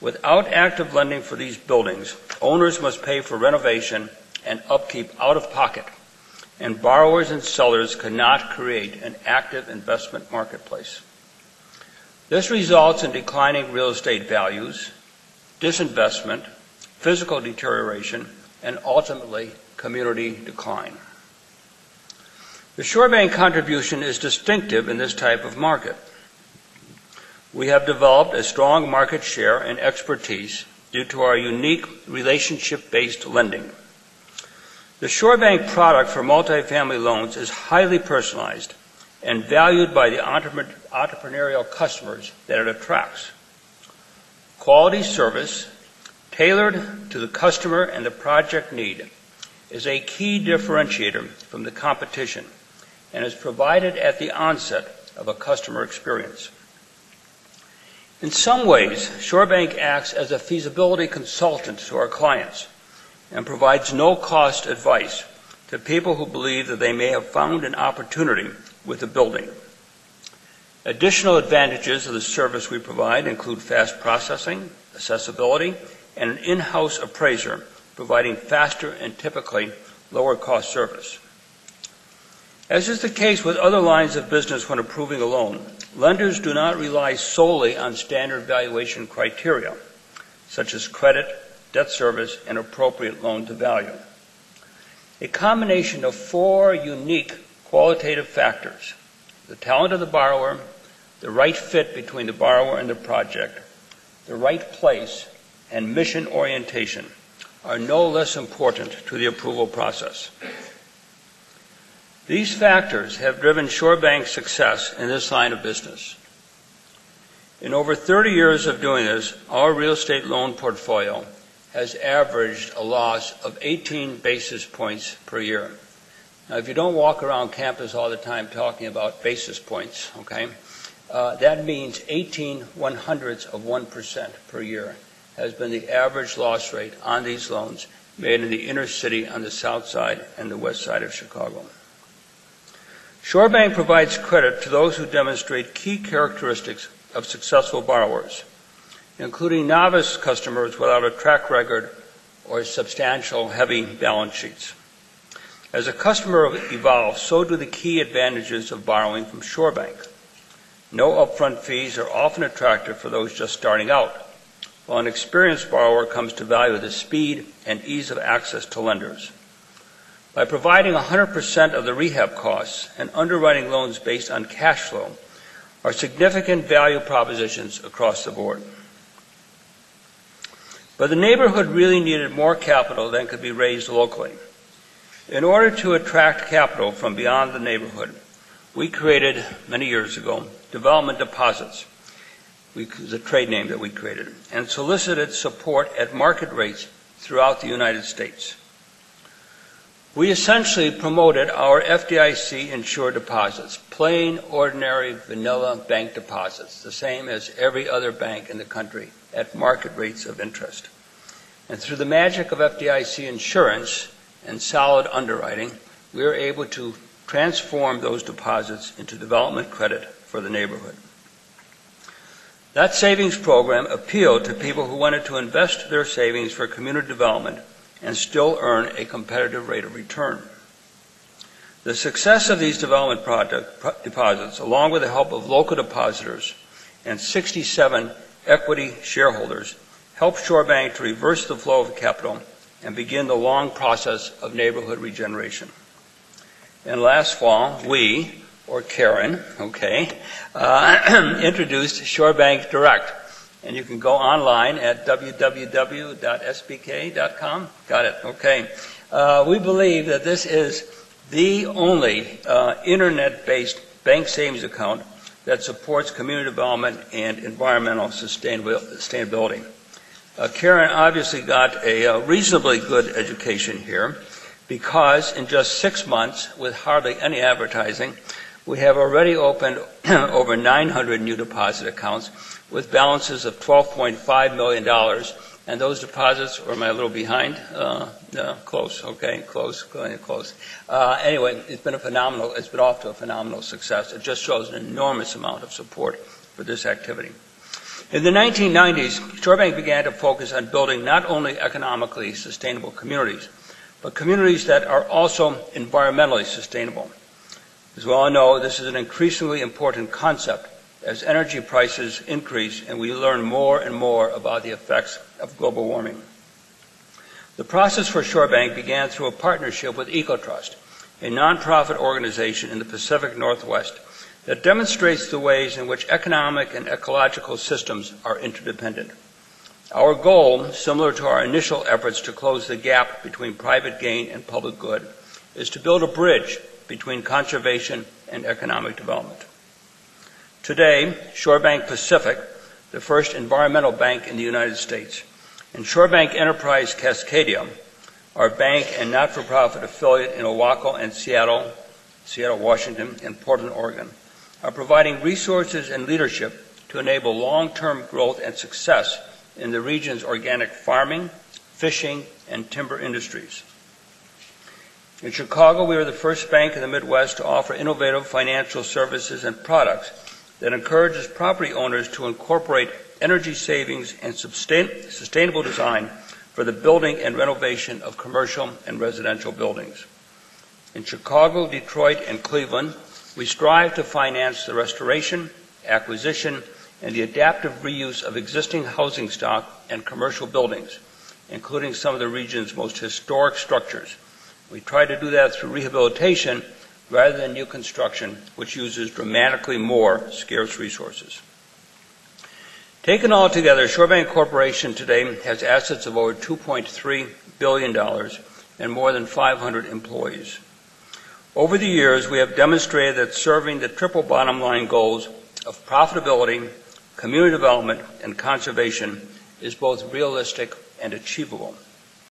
Without active lending for these buildings, owners must pay for renovation and upkeep out of pocket, and borrowers and sellers cannot create an active investment marketplace. This results in declining real estate values, disinvestment, physical deterioration, and ultimately community decline. The ShoreBank contribution is distinctive in this type of market. We have developed a strong market share and expertise due to our unique relationship-based lending. The ShoreBank product for multifamily loans is highly personalized and valued by the entrepreneurial customers that it attracts. Quality service, tailored to the customer and the project need, is a key differentiator from the competition and is provided at the onset of a customer experience. In some ways, ShoreBank acts as a feasibility consultant to our clients and provides no-cost advice to people who believe that they may have found an opportunity with the building. Additional advantages of the service we provide include fast processing, accessibility, and an in-house appraiser providing faster and typically lower-cost service. As is the case with other lines of business when approving a loan, lenders do not rely solely on standard valuation criteria, such as credit, debt service, and appropriate loan-to-value. A combination of 4 unique qualitative factors, the talent of the borrower, the right fit between the borrower and the project, the right place, and mission orientation, are no less important to the approval process. These factors have driven ShoreBank's success in this line of business. In over 30 years of doing this, our real estate loan portfolio has averaged a loss of 18 basis points per year. Now, if you don't walk around campus all the time talking about basis points, okay, that means 18 1/100% per year has been the average loss rate on these loans made in the inner city on the south side and the west side of Chicago. ShoreBank provides credit to those who demonstrate key characteristics of successful borrowers, including novice customers without a track record or substantial heavy balance sheets. As a customer evolves, so do the key advantages of borrowing from ShoreBank. No upfront fees are often attractive for those just starting out, while an experienced borrower comes to value the speed and ease of access to lenders. By providing 100% of the rehab costs and underwriting loans based on cash flow are significant value propositions across the board. But the neighborhood really needed more capital than could be raised locally. In order to attract capital from beyond the neighborhood, we created, many years ago, development deposits. It was a trade name that we created, and solicited support at market rates throughout the United States. We essentially promoted our FDIC-insured deposits, plain, ordinary, vanilla bank deposits, the same as every other bank in the country, at market rates of interest. And through the magic of FDIC insurance and solid underwriting, we were able to transform those deposits into development credit for the neighborhood. That savings program appealed to people who wanted to invest their savings for community development and still earn a competitive rate of return. The success of these development deposits, along with the help of local depositors and 67 equity shareholders, helped ShoreBank to reverse the flow of capital and begin the long process of neighborhood regeneration. And last fall, we, or Karen, introduced ShoreBank Direct. And you can go online at www.sbk.com. Got it, okay. We believe that this is the only internet-based bank savings account that supports community development and environmental sustainability. Karen obviously got a reasonably good education here because in just 6 months, with hardly any advertising, we have already opened over 900 new deposit accounts with balances of $12.5 million. And those deposits, or am I a little behind? No, close, okay, close. Anyway, it's been off to a phenomenal success. It just shows an enormous amount of support for this activity. In the 1990s, ShoreBank began to focus on building not only economically sustainable communities, but communities that are also environmentally sustainable. As we all know, this is an increasingly important concept as energy prices increase and we learn more and more about the effects of global warming. The process for ShoreBank began through a partnership with EcoTrust, a nonprofit organization in the Pacific Northwest that demonstrates the ways in which economic and ecological systems are interdependent. Our goal, similar to our initial efforts to close the gap between private gain and public good, is to build a bridge between conservation and economic development. Today, ShoreBank Pacific, the first environmental bank in the United States, and ShoreBank Enterprise Cascadia, our bank and not-for-profit affiliate in Oahu and Seattle, Washington, and Portland, Oregon, are providing resources and leadership to enable long-term growth and success in the region's organic farming, fishing, and timber industries. In Chicago, we are the first bank in the Midwest to offer innovative financial services and products that encourages property owners to incorporate energy savings and sustainable design for the building and renovation of commercial and residential buildings. In Chicago, Detroit, and Cleveland, we strive to finance the restoration, acquisition, and the adaptive reuse of existing housing stock and commercial buildings, including some of the region's most historic structures. We try to do that through rehabilitation rather than new construction, which uses dramatically more scarce resources. Taken all together, ShoreBank Corporation today has assets of over $2.3 billion and more than 500 employees. Over the years, we have demonstrated that serving the triple bottom line goals of profitability, community development, and conservation is both realistic and achievable.